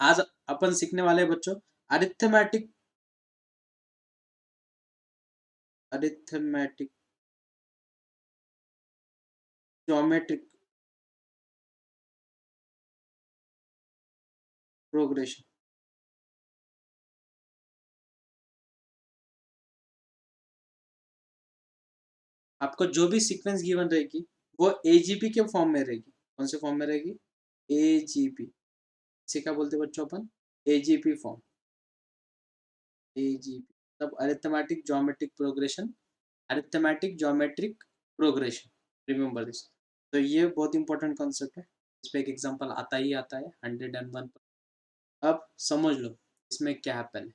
आज अपन सीखने वाले हैं बच्चों अरिथमेटिक अरिथमेटिक ज्योमेट्रिक प्रोग्रेशन। आपको जो भी सीक्वेंस गिवन रहेगी वो एजीपी के फॉर्म में रहेगी। कौन से फॉर्म में रहेगी? एजीपी। इसे क्या बोलते हैं बच्चों अपन? AGP form. एजीपी तब arithmetic geometric progression, arithmetic geometric progression, remember this. तो ये बहुत इंपॉर्टेंट कॉन्सेप्ट है, इस पे एक एग्जांपल आता ही आता है 101 पर। अब समझ लो इसमें क्या है। पहले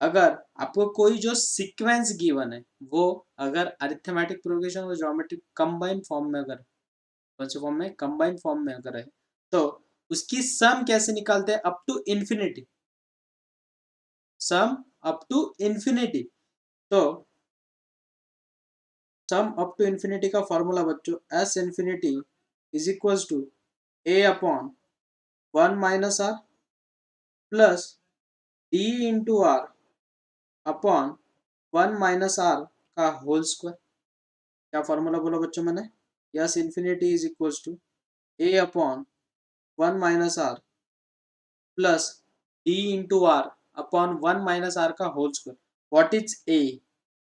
अगर आपको कोई जो सीक्वेंस गिवन है वो अगर अरिथमेटिक प्रोग्रेशन और ज्योमेट्रिक कंबाइन फॉर्म में, अगर कौन से फॉर्म में? कंबाइन फॉर्म में अगर है तो उसकी सम कैसे निकालते हैं? Up to infinity, sum up to infinity. तो सम अप टू इंफिनिटी का फॉर्मूला बच्चों S infinity is equals to A upon 1 - are plus d into r upon 1 - are का होल स्क्वायर। क्या फॉर्मूला बोला बच्चों मैंने? S infinity is equals to A upon 1 - are plus d into r upon 1 - are का whole square. What is a?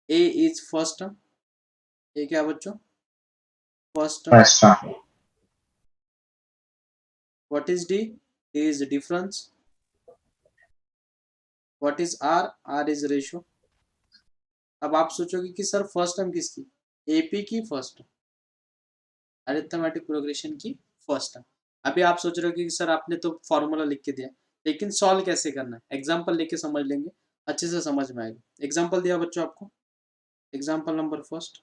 A is first term. A क्या बच्चों? First term. What is D? D is difference. What is R? R is ratio. अब आप सोचोगे कि sir first term किसकी? AP की first term, arithmetic progression की first term. अभी आप सोच रहे हो कि सर आपने तो फॉर्मूला लिख के दिया, लेकिन सॉल्व कैसे करना है? एग्जाम्पल लेके समझ लेंगे, अच्छे से समझ में आएगा। एग्जाम्पल दिया बच्चों आपको, example number first,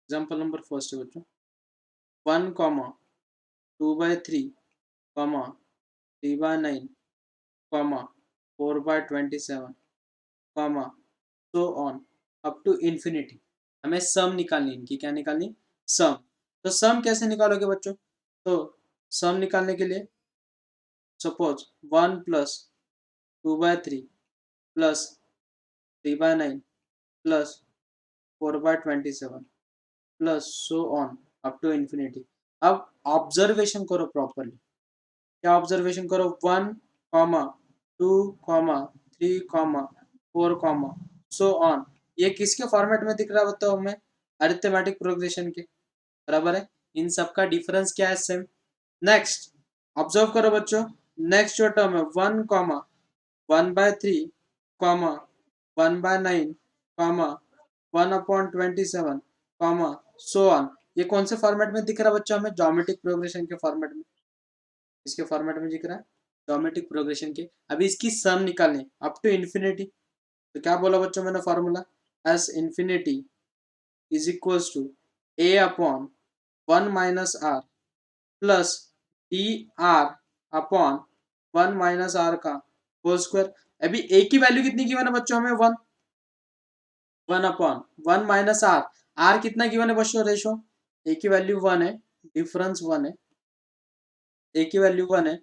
example number first है बच्चों 1, 2/3, 3/9, 4/27, so on up to infinity. हमें सम निकालनी, इनकी क्या निकालनी? सम। तो सम कैसे निकालोगे बच्चों? तो सम निकालने के लिए suppose 1 + 2/3 plus 3/9 plus 4/27 plus so on up to infinity. अब ऑब्जर्वेशन करो प्रॉपरली। क्या ऑब्जर्वेशन करो? 1, 2, 3, 4, सो ऑन। ये किसके फॉर्मेट में दिख रहा है बताओ हमें? अरिथमेटिक प्रोग्रेशन के, बराबर है। इन सबका डिफरेंस क्या है? सेम। नेक्स्ट ऑब्जर्व करो बच्चों, नेक्स्ट जो टर्म है 1, 1/3, 1/9, 1/27, सो ऑन। ये कौन से फॉर्मेट में दिख रहा है बच्चों हमें? ज्योमेट्रिक प्रोग्रेशन के फॉर्मेट में। इसके फॉर्मेट में दिख रहा है ज्योमेट्रिक प्रोग्रेशन के। अभी इसकी सम निकालनी अप टू इंफिनिटी। तो क्या बोला बच्चों मैंने formula? S infinity is equals to A upon 1 - are plus D R upon 1 - are का होल स्क्वायर। अभी ए की वैल्यू कितनी गिवन है बच्चों हमें? 1, 1/1 - आर। आर कितना गिवन है बच्चों? रेशो। ए की वैल्यू 1 है, डिफरेंस 1 है। ए की वैल्यू 1 है,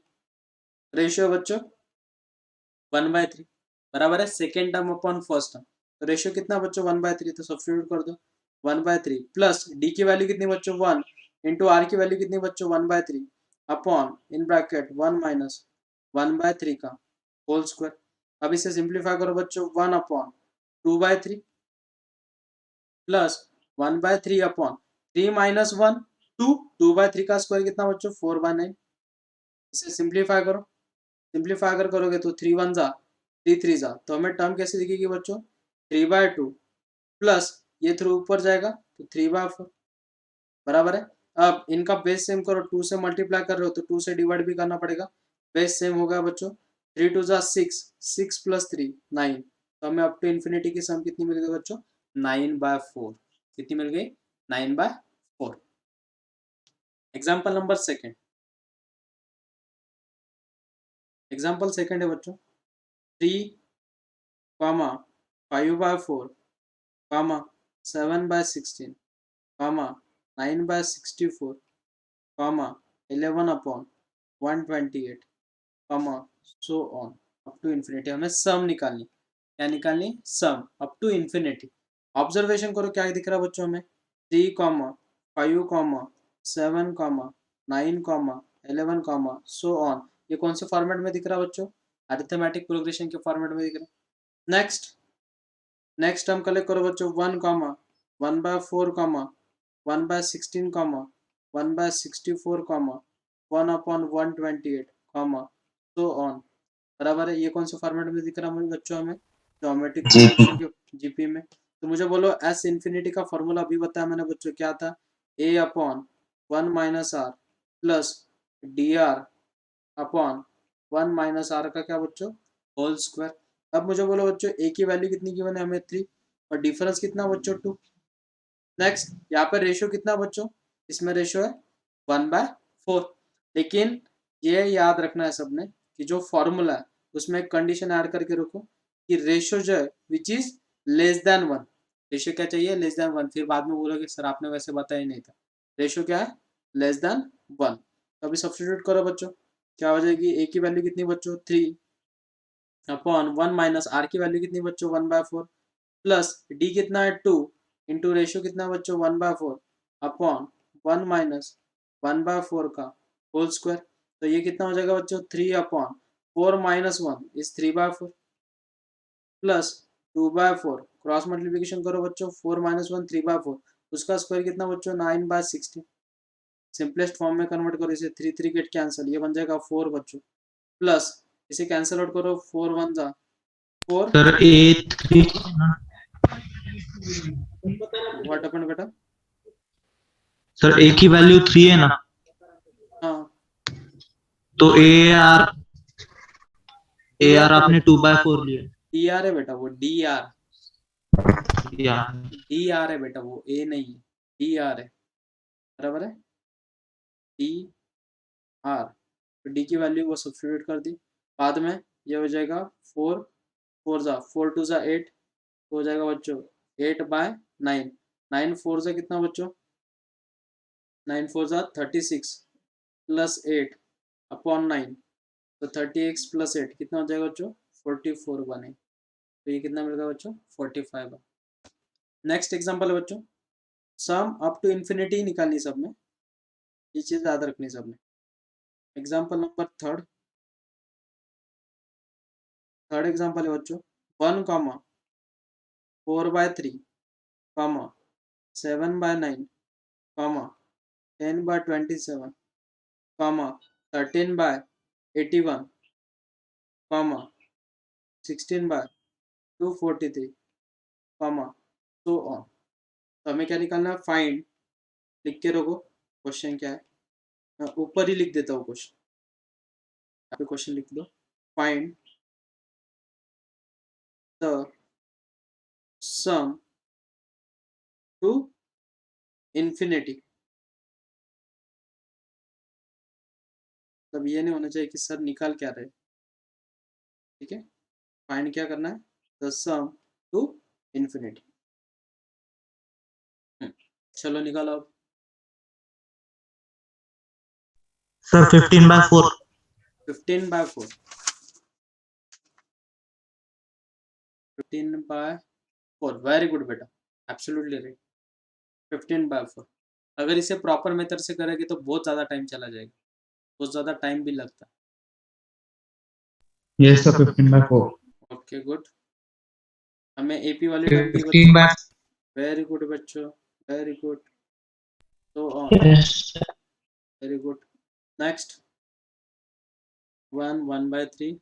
रेशियो बच्चों 1/3, बराबर है second term upon first term. तो रेशियो कितना बच्चों? 1/3। तो सब्स्टिट्यूट कर दो 1/3 प्लस डी की वैल्यू कितनी बच्चों? 1 इंटू आर की वैल्यू कितनी बच्चों? 1/3 अपॉन इन ब्रैकेट 1 माइनस 1/3 का होल स्क्वायर। अब इसे सिंप्लीफाई करो बच्चों 1/2/3 प्लस 1/3 अपॉन 3 माइनस 1 2/3 का स्क्वायर कितना बच्चों? 4/9। इसे सिंप्लीफाई करो, सिंप्लीफाई अगर करोगे तो 3 × 1 = 3 × 3 = तो हमें टर्म कैसे दिखेगी बच्चों? 3/2 प्लस ये थ्रू ऊपर जाएगा तो 3/4, बराबर है। अब इनका बेस सेम करो, 2 से मल्टीप्लाई कर रहे हो तो 2 से डिवाइड भी करना पड़ेगा। बेस सेम होगा बच्चों, 3 × 2 = 6, 6 + 3 9। तो हमें अप टू इन्फिनिटी की सम कितनी मिल गई बच्चों? 9/4। कितनी मिल गई? 9/4। Example number second, example second है बच्चों 3, 5/4, 7/16, 9/64, 11/128 comma so on up to infinity. हमें सम निकालनी, क्या निकालनी, sum up to infinity. Observation करो क्या दिख रहा है बच्चों में, 3, 5, 9, 11 सो ऑन। ये कौन से फॉर्मेट में दिख रहा है बच्चों, अरिथमेटिक प्रोग्रेशन के फॉर्मेट में दिख रहा है। नेक्स्ट टर्म कलेक्ट करो बच्चों, 1/1/4 1/16 1/64 1/128 सो ऑन, बराबर है। ये कौन से फॉर्मेट में दिख रहा है बच्चों हमें, ज्योमेट्रिक प्रोग्रेशन के जीपी में। तो मुझे बोलो एस इन्फिनिटी का फॉर्मूला अभी बताया मैंने बच्चों, क्या था, a/1 - r plus dr/1 - r का क्या बच्चों, होल स्क्वायर। अब मुझे बोलो बच्चों ए की वैल्यू कितनी गिवन है हमें, 3, और डिफरेंस कितना बच्चों, 2। नेक्स्ट यहाँ पर रेशियो कितना बच्चों, इसमें रेशियो है 1/4। लेकिन ये याद रखना है सबने कि जो फॉर्मूला है उसमें एक कंडीशन ऐड करके रखो कि रेशियो जो है which is less than 1। Ratio क्या चाहिए, लेस देन 1। फिर बाद में बोलोगे सर आपने वैसे बताया ही नहीं था। रेशियो क्या है, लेस देन 1। तो अभी सब्स्टिट्यूट करो बच्चों, क्या हो जाएगी, ए की वैल्यू कितनी बच्चों, 3/1 - r की वैल्यू कितनी बच्चों, 1/4 प्लस डी कितना है, 2 इंटू रेशियो कितना बच्चों, 1/4 अपॉन 1 - 1/4 का होल स्क्वायर। तो ये कितना हो जाएगा बच्चों, 3/4 - 1 इज 3/4 प्लस 2/4 क्रॉस मल्टीप्लीकेशन करो बच्चों, 4 - 1 3/4, उसका स्क्वायर कितना बच्चों, 9/16। सिंपलेस्ट फॉर्म में कन्वर्ट करो इसे, 3 3 गेट कैंसिल, ये बन जाएगा 4 बच्चों, प्लस इसे कैंसिल आउट करो, 4 1 जा 4। सर A3 व्हाट हैपेंड बेटा, सर A की वैल्यू 3 है ना, हाँ तो AR आपने 2/4 लिया डी आर है बेटा, वो डी आर, या डी आर है बेटा, वो ए नहीं है, डी आर है, बराबर है, डी आर। तो डी की वैल्यू वो सब्स्टिट्यूट कर दी, बाद में ये हो जाएगा 4 4 जा 4 2 जा 8, तो हो जाएगा बच्चों 8/9, 9 4 जा कितना बच्चों, 9 4 जा 36 प्लस 8 अपॉन 9, तो 30x प्लस 8 कितना हो जाएगा बच्चों, 44 बने। तो ये कितना मिलेगा बच्चों, 45। नेक्स्ट एग्जाम्पल है बच्चों, सम अप टू इन्फिनिटी निकालनी सब में, ये चीज याद रखनी सबने। एग्जाम्पल नंबर थर्ड एग्जाम्पल है बच्चों, 1, 4/3, 7/9, 10/27, 13/81, 16/243, सो ऑन। तो हमें क्या निकालना है, फाइंड, लिख के रखो क्वेश्चन क्या है, मैं ऊपर ही लिख देता हूँ क्वेश्चन, यहाँ पे क्वेश्चन लिख दो, find the sum to infinity. तब ये नहीं होना चाहिए कि सर निकाल क्या रहे, ठीक है, फाइंड क्या करना है, द सम टू इन्फिनिटी। चलो निकालो अब, सर 15/4 15/4, 15/4, वेरी गुड बेटा, एब्सोल्युटली राइट, 15/4। अगर इसे प्रॉपर मेथड से करेंगे तो बहुत ज़्यादा टाइम चला जाएगा, बहुत ज़्यादा टाइम भी लगता यस सर 15/4 है। ओके गुड, हमें एपी वाली टर्म दी बच्चों, 15/, वेरी गुड बच्चों, वेरी गुड, तो on, yes very good. Next 1/3,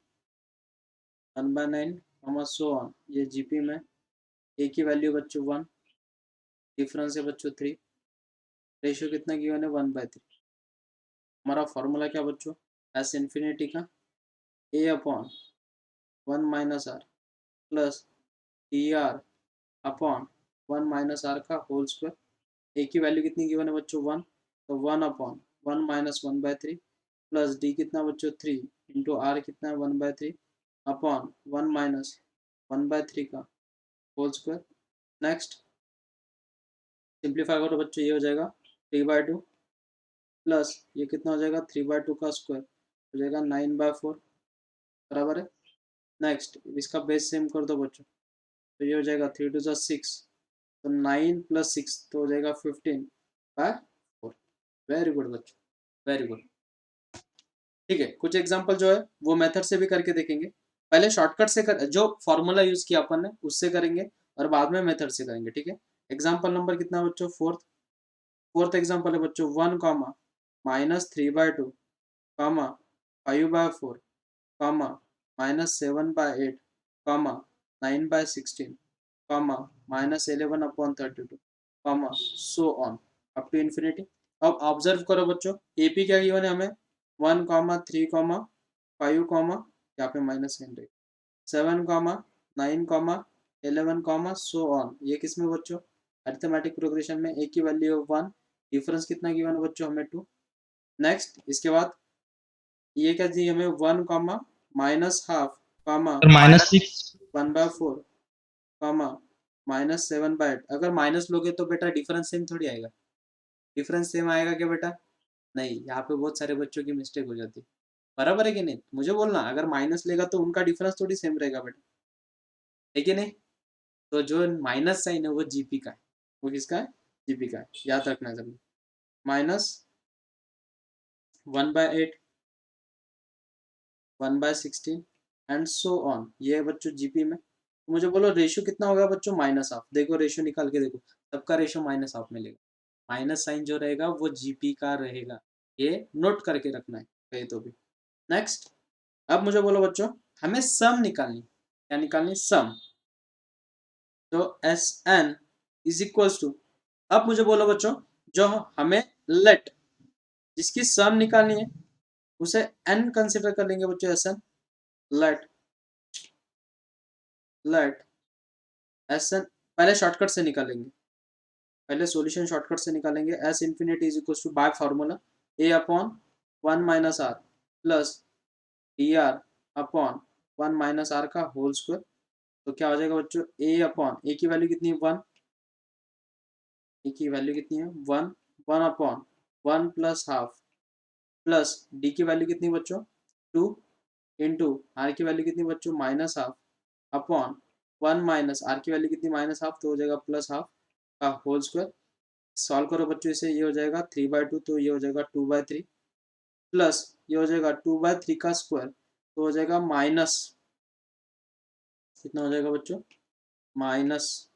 1/9 so on, ये जीपी में ए की वैल्यू बच्चों 1, डिफरेंस है बच्चों 3, रेशियो कितना गिवन है 1/3। हमारा फॉर्मूला क्या बच्चों, एस इन्फिनिटी का a/1 - r plus D R upon 1 - r का होल स्क्वायर। ए की वैल्यू कितनी गिवन है बच्चों 1, तो 1/1 - 1/3 प्लस डी कितना बच्चों 3 इंटू आर कितना है 1/3 अपॉन 1 - 1/3 का होल स्क्वायर। नेक्स्ट सिंप्लीफाई करो बच्चों, ये हो जाएगा 3/2 प्लस ये कितना हो जाएगा 3/2 का स्क्वायर हो जाएगा 9/4 बराबर है। नेक्स्ट इसका बेस सेम कर दो बच्चों, तो ये हो जाएगा 3 2 6, तो 9 + 6 तो हो जाएगा 15/4। वेरी गुड बच्चों, वेरी गुड। ठीक है, कुछ एग्जांपल जो है वो मेथड से भी करके देखेंगे। पहले शॉर्टकट से जो फॉर्मूला यूज किया अपन ने उससे करेंगे और बाद में मेथड से करेंगे। ठीक है, एग्जांपल नंबर कितना बच्चों, फोर्थ एग्जांपल है बच्चों 1 comma -3/2 comma 5/4 comma -7/8 comma 9/16 comma -11/32 comma so on up to infinity. अब ऑब्जर्व करो बच्चों, एपी क्या गिवन है हमें 1 3 5 यहाँ पे माइनस साइन रहेगा 7 9 11 सो ऑन। ये किसमें बच्चों, अरिथमेटिक प्रोग्रेशन में ए की वैल्यू 1, डिफरेंस कितना गिवन है बच्चों हमें 2। नेक्स्ट इसके बाद ये क्या दी हमें 1 -½ कॉमा सर -6 1/4 कॉमा -7/8। अगर माइनस लोगे तो बेटा डिफरेंस सेम थोड़ी आएगा, डिफरेंस सेम आएगा क्या बेटा, नहीं। यहाँ पे बहुत सारे बच्चों की मिस्टेक हो जाती है, बराबर है कि नहीं, मुझे बोलना। अगर माइनस लेगा तो उनका डिफरेंस थोड़ी सेम रहेगा बेटा, है कि नहीं। तो जो माइनस साइन है वो जीपी का है, वो किसका है, जीपी का है, याद रखना जरूर। -1/8 1/16 एंड सो ऑन, ये है बच्चों जीपी में। तो मुझे बोलो रेशियो कितना होगा बच्चों, -½ देखो रेशियो निकाल के देखो, सबका रेशियो -½ मिलेगा। माइनस साइन जो रहेगा वो जीपी का रहेगा, ये नोट करके रखना है कहीं तो भी। नेक्स्ट अब मुझे बोलो बच्चों, हमें सम निकालनी, क्या निकालनी, सम। तो S N is equals to, अब मुझे बोलो बच्चों, जो हमें लेट जिसकी सम निकालनी है उसे एन कंसिडर कर लेंगे बच्चों, S N let S N, पहले शॉर्टकट से निकालेंगे, पहले सॉल्यूशन शॉर्टकट से निकालेंगे। S infinity is equals to by formula a/1 - r plus dr upon 1 - r का होल स्क्वायर। तो क्या हो जाएगा बच्चों, a की वैल्यू कितनी है 1, ए की वैल्यू कितनी है 1, 1/1 + ½ प्लस डी की वैल्यू कितनी बच्चों 2 इंटू आर की वैल्यू कितनी बच्चों -½ अपॉन 1 माइनस आर की वैल्यू कितनी -½ तो हो जाएगा +½ का होल स्क्वायर। सॉल्व करो बच्चों इसे, ये हो जाएगा 3/2 तो ये हो जाएगा 2/3 प्लस ये हो जाएगा 2/3 का स्क्वायर तो हो जाएगा माइनस, कितना हो जाएगा बच्चों माइनस,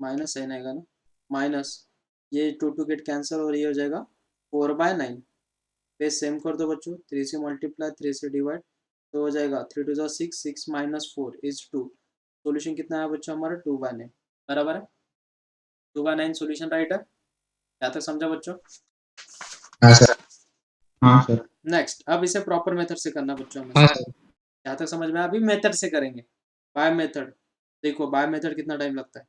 माइनस साइन आएगा ना, माइनस ये 2 गेट कैंसिल और ये हो जाएगा 4/9। पे सेम कर दो बच्चों, 3 से मल्टीप्लाई 3 से डिवाइड तो हो जाएगा 3 2 6 6 - 4 इज 2। सोल्यूशन कितना है बच्चों हमारा 2/9 बराबर है, 2/9 सोल्यूशन राइट है। क्या तक समझा बच्चों, हाँ सर, हाँ सर, नेक्स्ट अब इसे प्रॉपर मेथड से करना बच्चों हमें, हाँ सर। जहाँ तक समझ में, अभी मेथड से करेंगे, बाय मेथड। देखो बाय मेथड कितना टाइम लगता है,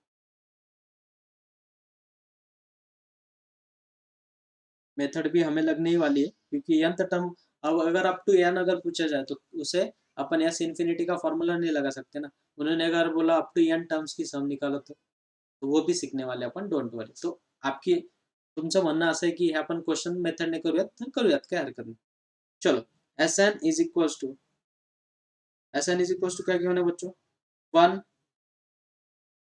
मेथड भी हमें लगने ही वाली है क्योंकि nth टर्म, अब अगर अप टू n अगर पूछा जाए तो उसे अपन एस इन्फिनिटी का फॉर्मूला नहीं लगा सकते ना। उन्होंने अगर बोला अप टू n टर्म्स की सम निकालो तो वो भी शिकणे वाले अपन, डोंट वरी। तो आपकी तुमचं म्हणणं असं आहे की हे आपण क्वेश्चन मेथडने करूयात तर करूयात, काय हरकत नाही। चलो S N is equals to क्या गिवन है बच्चों 1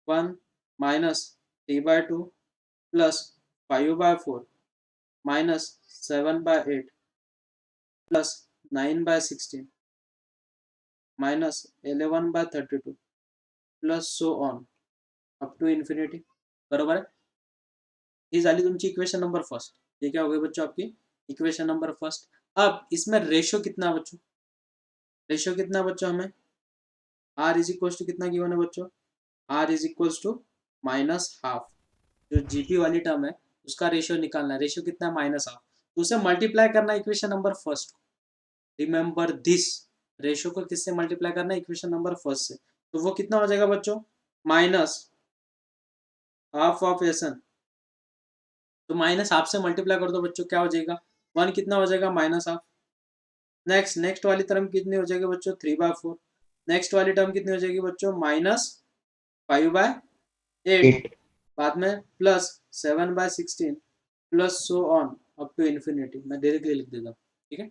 1 -3/2 plus 5/4 -7/8 plus 9/16 -11/32 plus so on up to infinity, बरोबर है। ही झाली तुमची इक्वेशन नंबर फर्स्ट। ये क्या हो गई बच्चों आपकी इक्वेशन नंबर फर्स्ट। अब इसमें रेशियो कितना बच्चों, रेशियो कितना बच्चों हमें r इज इक्वल्स टू कितना गिवन है बच्चों, r इज इक्वल्स टू -½ जो जीपी वाली टर्म है उसका रेशियो निकालना है, रेशियो कितना है -½ तो उसे मल्टीप्लाई करना है equation number first. Remember this, ratio को किससे मल्टीप्लाई करना है, इक्वेशन नंबर फर्स्ट से। तो वो कितना हो जाएगा बच्चों -½ ऑफ एस एन, तो -½ से मल्टीप्लाई कर दो बच्चों, क्या हो जाएगा 1 कितना हो जाएगा -½ नेक्स्ट वाली टर्म कितनी हो जाएगी बच्चों 3/4, नेक्स्ट वाली टर्म कितनी हो जाएगी बच्चों -5/8, बाद में plus 7/16 plus so on up to infinity. मैं डायरेक्टली लिख देता हूँ, ठीक है।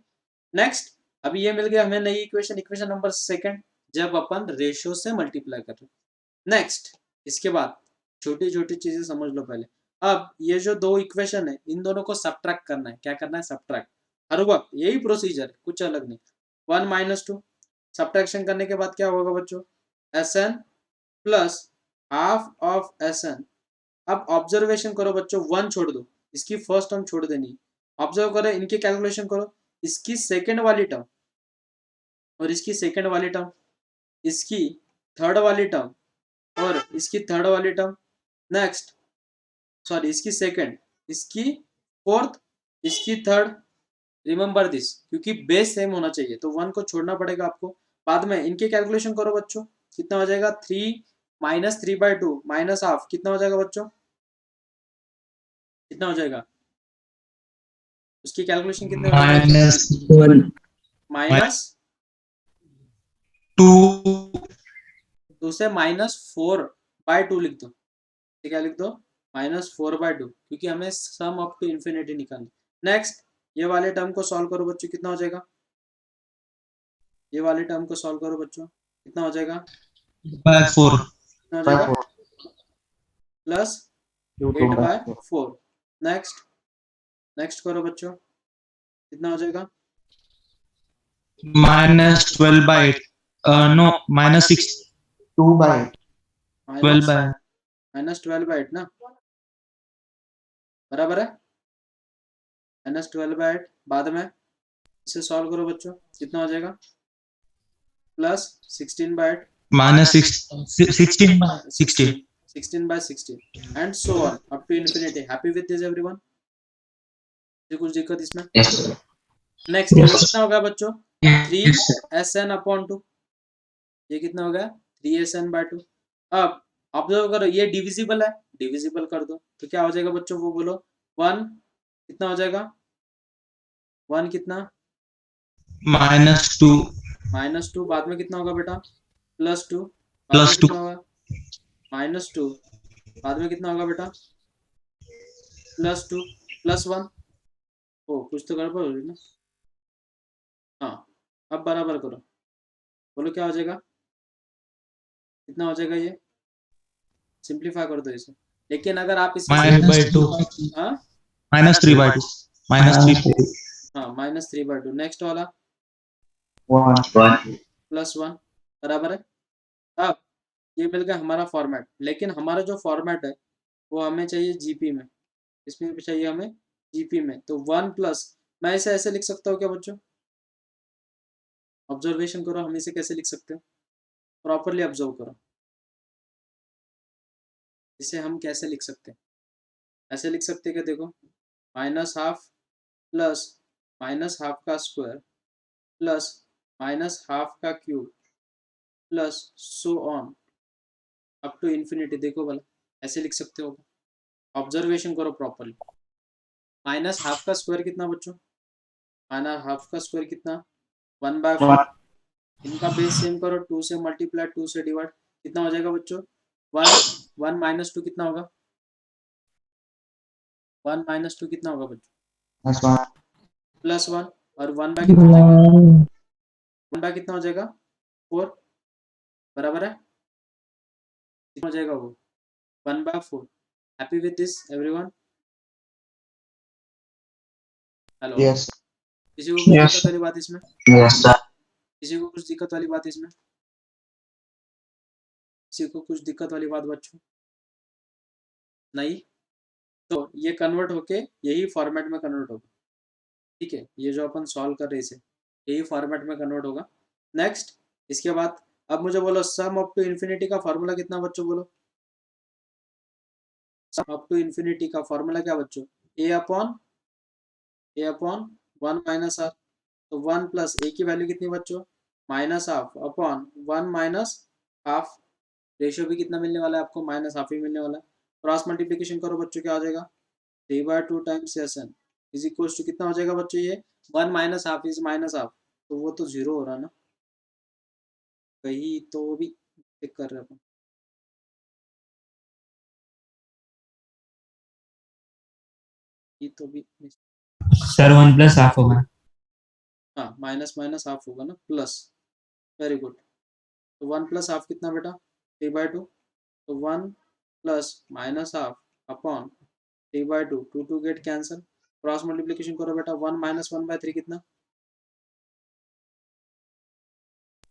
नेक्स्ट, अभी ये मिल गया हमें नई इक्वेशन, इक्वेशन नंबर सेकंड, जब अपन रेशियो से मल्टीप्लाई कर रहे हैं। नेक्स्ट, इसके बाद छोटी छोटी चीजें समझ लो पहले। अब ये जो दो इक्वेशन है, इन दोनों को सब्ट्रैक्ट करना है। क्या करना है? सब्ट्रैक्ट। हर वक्त यही प्रोसीजर है, कुछ अलग नहीं। 1 माइनस 2, सब्ट्रैक्शन करने के बाद क्या होगा बच्चों? Sn plus half of Sn। अब ऑब्जर्वेशन करो बच्चों, 1 छोड़ दो, इसकी फर्स्ट टर्म छोड़ देनी। ऑब्जर्व करो, इनकी कैलकुलेशन करो, इसकी सेकेंड वाली टर्म और इसकी सेकेंड वाली टर्म, इसकी थर्ड वाली टर्म और इसकी थर्ड वाली टर्म। नेक्स्ट, सॉरी, इसकी सेकेंड, इसकी फोर्थ, इसकी थर्ड। रिमेंबर दिस, क्योंकि बेस सेम होना चाहिए तो 1 को छोड़ना पड़ेगा आपको। बाद में इनकी कैलकुलेशन करो बच्चों, कितना हो जाएगा? 3 माइनस 3/2 माइनस हाफ, कितना हो जाएगा बच्चों? कितना हो जाएगा? उसकी कैलकुलेशन कितने हो जाएगा बच्चों? -1 माइनस -2 तो उसे -4/2 लिख दो। क्या लिख दो? -4/2, क्योंकि हमें सम अप टू इन्फिनिटी निकालना। नेक्स्ट, ये वाले टर्म को सॉल्व करो बच्चों, कितना हो जाएगा? ये वाले टर्म को सॉल्व करो बच्चों, कितना हो जाएगा? 4 कितना हो जाएगा? प्लस 8/4। नेक्स्ट, नेक्स्ट करो बच्चों, कितना हो जाएगा? -12/8 no -6 12 माइनस by -12/8 ना, बराबर है। -12/8, बाद में इसे सॉल्व करो बच्चों, कितना हो जाएगा? Plus 16/8, -6 16 by 16 16 16/16 and so on up to infinity. Happy with this everyone? कुछ दिक्कत इसमें? yes नेक्स्ट, ये yes कितना होगा बच्चों? yes 3Sn/2। ये कितना हो गया? 3Sn/2। अब ऑब्जर्व करो, ये डिविजिबल है, डिविजिबल कर दो तो क्या हो जाएगा बच्चों? वो बोलो। 1 कितना हो जाएगा? 1 कितना? -2 -2, बाद में कितना होगा बेटा? +2, बाद में +2 कितना होगा? -2, बाद में कितना होगा बेटा? +2 +1। ओ, कुछ तो गड़बड़ हो रही ना। हाँ, अब बराबर करो, बोलो क्या हो जाएगा? कितना हो जाएगा ये? सिंप्लीफाई कर दो इसे। लेकिन अगर आप इसे -3/2 हाँ -3/2 -3 हाँ, -3/2। नेक्स्ट वाला 1 +1, बराबर है। अब ये मिल गया हमारा फॉर्मेट, लेकिन हमारा जो फॉर्मेट है वो हमें चाहिए जीपी में। इसमें भी चाहिए हमें जीपी में, तो 1 प्लस, मैं इसे ऐसे लिख सकता हूँ क्या बच्चों? ऑब्जर्वेशन करो, हम इसे कैसे लिख सकते हैं? प्रॉपरली ऑब्जर्व करो, इसे हम कैसे लिख सकते हैं? ऐसे लिख सकते हैं क्या? देखो, -12 प्लस -12 का स्क्वायर प्लस -12 का cube plus so on up to infinity. देखो भला, ऐसे लिख सकते हो? ऑब्जर्वेशन करो प्रॉपरली। -12 का स्क्वायर कितना बच्चों? -12 का स्क्वायर कितना? 1/4। इनका बेस सेम करो, 2 से मल्टीप्लाई, 2 से डिवाइड, कितना हो जाएगा बच्चों? 1 1 -2 कितना होगा? 1 -2 कितना होगा बच्चों? +1, और 1 बाय कितना हो जाएगा? 1 बाय कितना हो जाएगा? 4, बराबर है। कितना हो जाएगा वो? 1/4। Happy with this everyone? Hello, yes किसी को कुछ yes दिक्कत वाली बात इसमें? yes sir किसी को कुछ दिक्कत वाली बात इसमें? किसी को कुछ दिक्कत वाली बात बच्चों? नहीं? तो ये कन्वर्ट होके यही फॉर्मेट में कन्वर्ट होगा, ठीक है। ये जो अपन सॉल्व कर रहे इसे, यही फॉर्मेट में कन्वर्ट होगा। नेक्स्ट, इसके बाद अब मुझे बोलो, सम अप टू इन्फिनिटी का फॉर्मूला कितना बच्चों? बोलो, सम अप टू इन्फिनिटी का फॉर्मूला क्या बच्चों? ए अपॉन 1 माइनस आर। तो 1 प्लस ए की वैल्यू कितनी बच्चों? -12 अपॉन 1 माइनस हाफ। रेशियो भी कितना मिलने वाला है आपको? -हाफ ही मिलने वाला है। क्रॉस मल्टीप्लीकेशन करो बच्चों, क्या हो जाएगा? 3/2 times Sn is equal to कितना हो जाएगा बच्चों? ये 1 -हाफ इज -हाफ, तो वो तो 0 हो रहा ना, कहीं तो भी चेक कर रहे हैं। ये तो भी सर 1 प्लस हाफ होगा। हाँ, माइनस माइनस हाफ होगा ना, प्लस। Very good. तो 1 प्लस हाफ कितना बेटा, 3/2। तो 1 plus minus half upon 3/2, 2 get cancel, cross multiplication करो बेटा, 1 माइनस 1/3 कितना,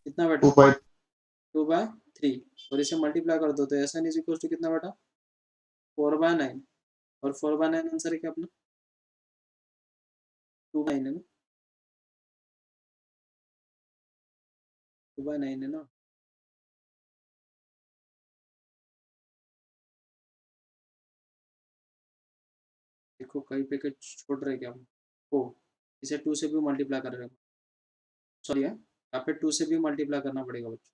कितना बेटा, 2/3। और इसे मल्टीप्लाई कर दो तो S N is equal to कितना बेटा, 4/9। और 4/9 आंसर है क्या अपना, 2/9 है ना, 2/9 है ना। देखो कहीं पे कुछ छोड़ रहे क्या हम, ओ, इसे 2 से भी मल्टीप्लाई कर रहे हो, सॉरी है, यहाँ पे 2 से भी मल्टीप्लाई करना पड़ेगा बच्चों,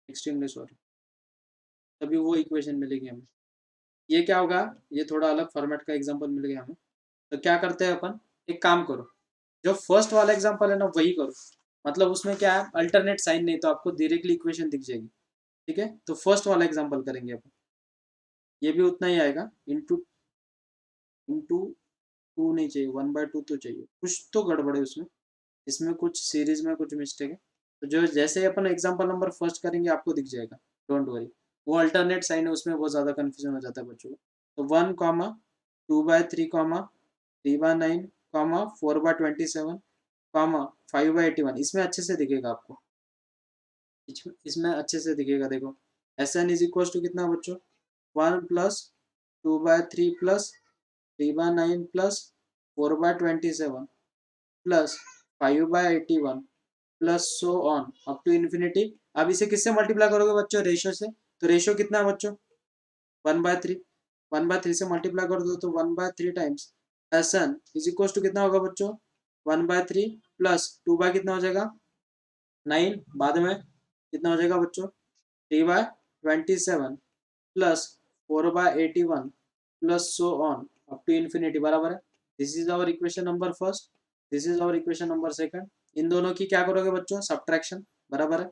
एक्सट्रीमली सॉरी, तभी वो इक्वेशन मिलेगी हमें। ये क्या होगा, ये थोड़ा अलग फॉर्मेट का एग्जांपल मिल गया हमें। तो क्या करते हैं अपन, एक काम करो, जो फर्स्ट वाला एग्जांपल है ना वही करो, मतलब उसमें क्या है, अल्टरनेट साइन नहीं, तो आपको डायरेक्टली इक्वेशन दिख जाएगी। ठीक है, तो फर्स्ट वाला एग्जांपल करेंगे अपन, ये भी उतना ही आएगा, इंटू इंटू 2 नहीं चाहिए, 1/2 तो चाहिए, कुछ तो गड़बड़ है उसमें, इसमें कुछ सीरीज में कुछ मिस्टेक है। तो जो जैसे ही अपन एग्जांपल नंबर फर्स्ट करेंगे आपको दिख जाएगा, डोंट वरी। वो अल्टरनेट साइन है, उसमें बहुत ज़्यादा कन्फ्यूजन हो जाता है बच्चों को। तो 1, 2/3, 3/9, 4/27, 5/81, इसमें अच्छे से दिखेगा आपको, इसमें अच्छे से दिखेगा। देखो S N is equal to कितना बच्चों, 1 plus 2/3 plus 3/9 plus 4/27 plus 5/81 plus so on up to infinity. अब इसे किससे मल्टीप्लाई करोगे बच्चों, रेशियो से। तो रेशियो कितना है बच्चों, 1/3, 1/3 से मल्टीप्लाई कर दो तो 1/3 times S N is equal to कितना होगा बच्चों, 1/3 प्लस 2 कितना हो जाएगा 9, बाद में कितना हो जाएगा बच्चों, 3/27 plus 4/81 plus so on up to infinity, बराबर है। This is our equation number first, this is our equation number second. इन दोनों की क्या करोगे बच्चों, सब्ट्रैक्शन, बराबर है।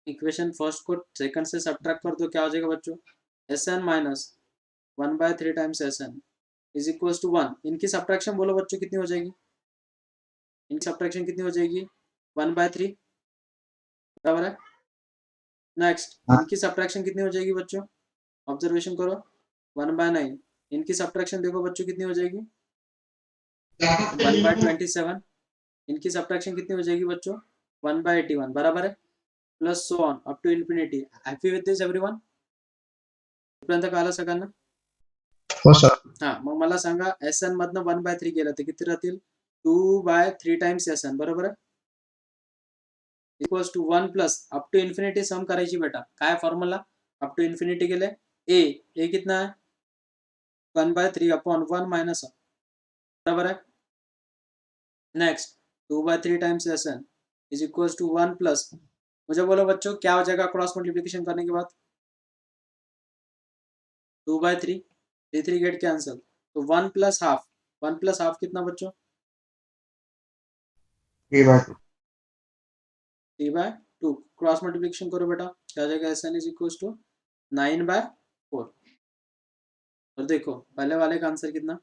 इक्वेशन फर्स्ट को सेकंड से सब्ट्रैक्ट कर दो, क्या हो जाएगा बच्चों, S N minus 1/3 times S N is equal to 1। इनकी सब्ट्रैक्शन बोलो बच्चों कितनी हो जाएगी, इनकी सब्ट्रैक्शन कितनी हो जाएगी, 1/3, बराबर है। नेक्स्ट इनकी सब्ट्रैक्शन कितनी हो जाएगी बच्चों, ऑब्जर्वेशन करो, 1/9। इनकी सब्ट्रैक्शन देखो बच्चों कितनी हो जाएगी, 1/27। इनकी सब्ट्रैक्शन कितनी हो जाएगी बच्चों, 1/81, बराबर है, plus so on up to infinity. Happy with this everyone, इथपर्यंत कळालं सगळ्यांना। हो सर। हा, मग मला सांगा एस एन मधनं 1/3 गेलं तर किती राहतील, 2/3 टाइम्स एस एन, बरोबर आहे, equals to 1 plus up to infinity sum करायची बेटा, काय फॉर्म्युला, अप टू इन्फिनिटी गेले, ए कितना है 1/3 अपॉन 1 माइनस, बराबर है। Next 2/3 times S N is equal to 1 plus, मुझे बोलो बच्चों क्या हो जाएगा क्रॉस मल्टीप्लीकेशन करने के बाद, 2/3, 3 गेट कैंसल, तो 1 प्लस हाफ, 1 प्लस हाफ कितना बच्चों, 3/2। 3/2, क्रॉस मल्टीप्लीकेशन करो बेटा, क्या हो जाएगा, S N is equal to 9/4। और देखो पहले वाले का आंसर कितना,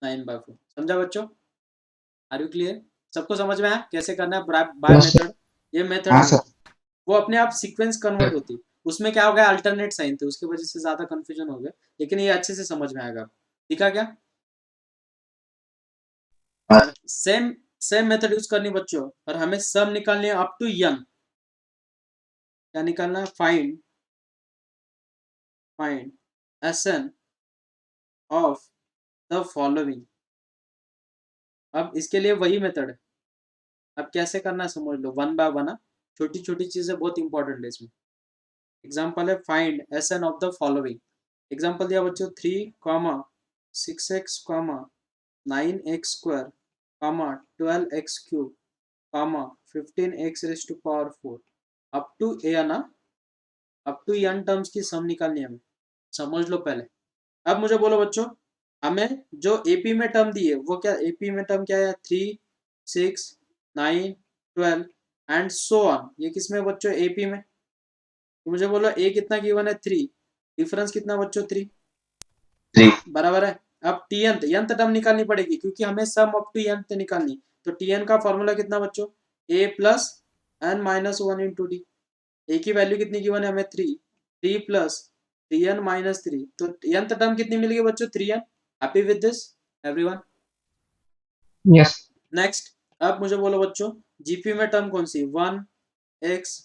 9/4। समझा बच्चों, आर यू क्लियर, सबको समझ में आया कैसे करना है बाय यस सर। मेथड। ये मेथड हाँ है सर। वो अपने आप सीक्वेंस कन्वर्ट होती, उसमें क्या हो गया अल्टरनेट साइन थे उसकी वजह से ज्यादा कंफ्यूजन हो गया, लेकिन ये अच्छे से समझ में आएगा। दिखा क्या, और सेम सेम मेथड यूज करनी बच्चों, और हमें सम निकालनी है अप टू n। क्या निकालना है, find find S N of the following. अब इसके लिए वही मेथड है, अब कैसे करना है समझ लो, 1 बाय 1। छोटी छोटी चीजें बहुत इंपॉर्टेंट है इसमें। एग्जाम्पल है find S N of the following. Example दिया बच्चों 3, 6x, 9x², 12x³ 15x⁴ up to ए ना, अप टू n टर्म्स की सम निकालनी है हमें, समझ लो पहले। अब मुझे बोलो बच्चों, हमें जो एपी में टर्म दी है वो क्या, एपी में टर्म क्या है, 3, 6, 9, 12 एंड सो ऑन, ये किसमें बच्चों, एपी में। तो मुझे बोलो ए कितना गिवन है, 3, डिफरेंस कितना बच्चों, 3, बराबर है। अब टी टर्म निकालनी पड़ेगी क्योंकि हमें सम अप टू एन निकालनी। तो टी एन का फॉर्मूला कितना बच्चों, a plus n minus one into D. A की वैल्यू कितनी गिवन है हमें, 3 प्लस 3n माइनस 3। तो एन टर्म कितनी मिलेगी बच्चों, 3n। Happy with this everyone? Yes next, अब मुझे बोलो बच्चों, जीपी में टर्म कौन सी, 1x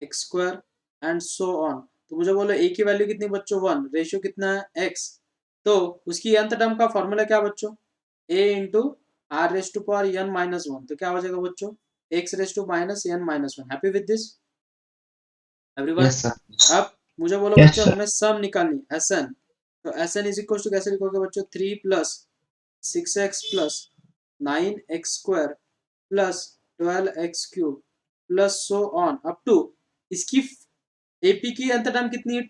x square and so on. तो मुझे बोलो ए की वैल्यू कितनी बच्चों, 1, रेशियो कितना है x। तो उसकी nth टर्म का फॉर्मूला क्या बच्चों, a into R raise to power N minus one. तो क्या हो जाएगा बच्चों, x raise to minus N minus one. Happy with this everyone? Yes sir अब मुझे बोलो यस बच्चों, सर हमें सम निकालनी Sn। तो Sn इज इक्वल टू कैसे लिखोगे बच्चों, 3 plus 6x plus 9x square plus 12x cube plus so on up to, इसकी एपी की अंत टर्म कितनी है,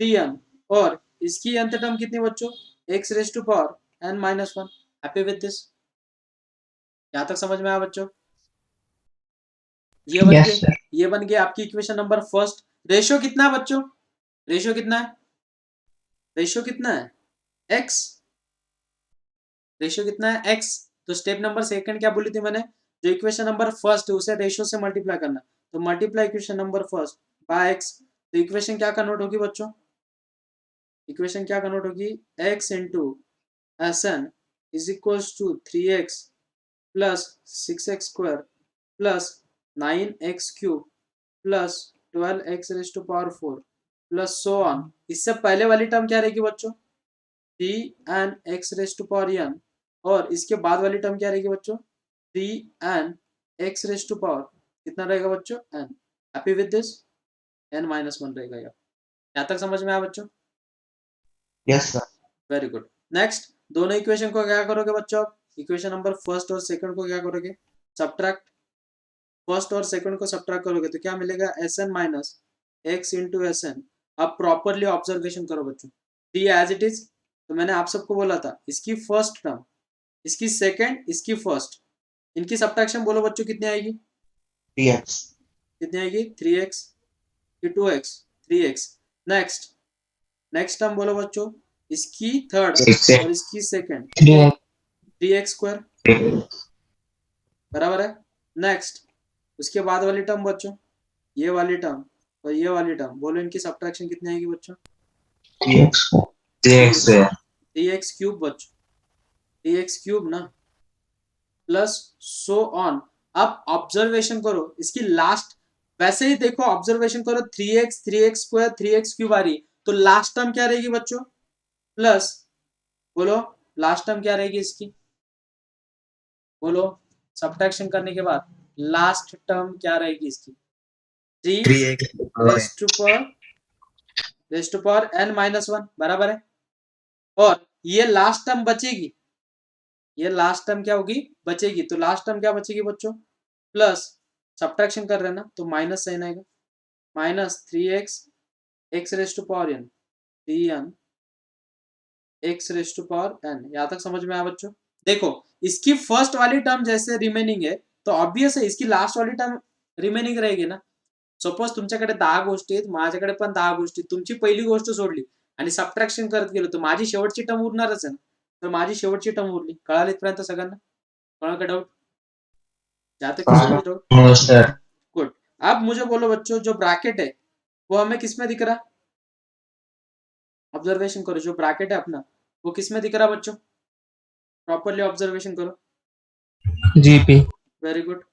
टी एन, और इसकी अंत टर्म कितनी बच्चों, x raise to power n minus one. Happy with this? यहाँ तक समझ में आया बच्चों? ये बन यस गई, सर ये बन गई आपकी इक्वेशन नंबर फर्स्ट। रेशियो कितना है बच्चों, रेशियो कितना है, रेशियो कितना है, x। रेशियो कितना है, x। तो स्टेप नंबर सेकंड क्या बोली थी मैंने, जो इक्वेशन नंबर फर्स्ट है उसे रेशियो से मल्टीप्लाई करना। तो multiply equation number first by x। तो इक्वेशन क्या कन्वर्ट होगी बच्चों, इक्वेशन क्या कन्वर्ट होगी, x into Sn is equals to 3x plus 6x square plus 9x cube plus 12x raise to power 4 plus so on. इससे पहले वाली term क्या रहेगी बच्चों, T N X raise to power N, और इसके बाद वाली टर्म क्या रहेगी बच्चों, T N X raise to power कितना रहेगा बच्चों, N. Happy with this? N minus one रहेगा। यहाँ तक समझ में आया बच्चों? Yes sir very good. Next, दोनों इक्वेशन को क्या करोगे बच्चों, इक्वेशन नंबर फर्स्ट और सेकंड को क्या करोगे, सब्ट्रैक्ट। फर्स्ट और सेकंड को सब्ट्रैक्ट करोगे तो क्या मिलेगा, S N minus X into S N. अब प्रॉपरली ऑब्जर्वेशन करो बच्चों, टी एज इट इज। तो मैंने आप सबको बोला था, इसकी फर्स्ट टर्म, इसकी सेकंड, इसकी फर्स्ट, इनकी सब्ट्रैक्शन बोलो बच्चों कितनी आएगी, 3x कितनी आएगी, 3x की 2x 3x। Next, next term बोलो बच्चों, इसकी थर्ड और इसकी सेकंड, 3x स्क्वायर, बराबर है। नेक्स्ट, उसके बाद वाली टर्म बच्चों, ये वाली टर्म और ये वाली टर्म, बोलो इनकी सब्ट्रैक्शन कितनी आएगी बच्चों, 3x क्यूब बच्चों, 3x क्यूब ना, प्लस सो ऑन। अब ऑब्जर्वेशन करो इसकी लास्ट, वैसे ही देखो ऑब्जर्वेशन करो, 3x स्क्वायर 3x क्यूब आ रही, तो लास्ट टर्म क्या रहेगी बच्चों, प्लस, बोलो लास्ट टर्म क्या रहेगी इसकी, बोलो सब्ट्रैक्शन करने के बाद लास्ट टर्म क्या रहेगी इसकी, 3 raise to power n minus one, बराबर है। और ये लास्ट टर्म बचेगी, ये लास्ट टर्म क्या होगी, बचेगी। तो लास्ट टर्म क्या बचेगी बच्चों, प्लस, सब्ट्रैक्शन कर रहे हैं ना तो माइनस साइन आएगा, minus 3x X raise to power n, 3n X raise to power n। यहाँ तक समझ में आया बच्चों? देखो इसकी फर्स्ट वाली टर्म जैसे रिमेनिंग है, तो ऑब्वियस है इसकी लास्ट वाली टर्म रिमेनिंग रहेगी ना। सपोज तुमच्याकडे 10 गोष्टी आहेत, माझ्याकडे पण 10 गोष्टी, तुमची पहिली गोष्ट सोडली आणि सबट्रॅक्शन करत गेलो तर माझी शेवटची टर्म उरणारच आहे ना। तर माझी शेवटची टर्म उरली, कळाली इथपर्यंत सगळ्यांना, कळा का डाउट, जहां तक किसी को भी डाउट, गुड। अब मुझे बोलो बच्चों, जो ब्रैकेट है वो हमें किस में दिख रहा, ऑब्जर्वेशन करो, जो ब्रैकेट है अपना वो किस में दिख रहा बच्चों, प्रॉपरली ऑब्जर्वेशन करो, जीपी वेरी गुड।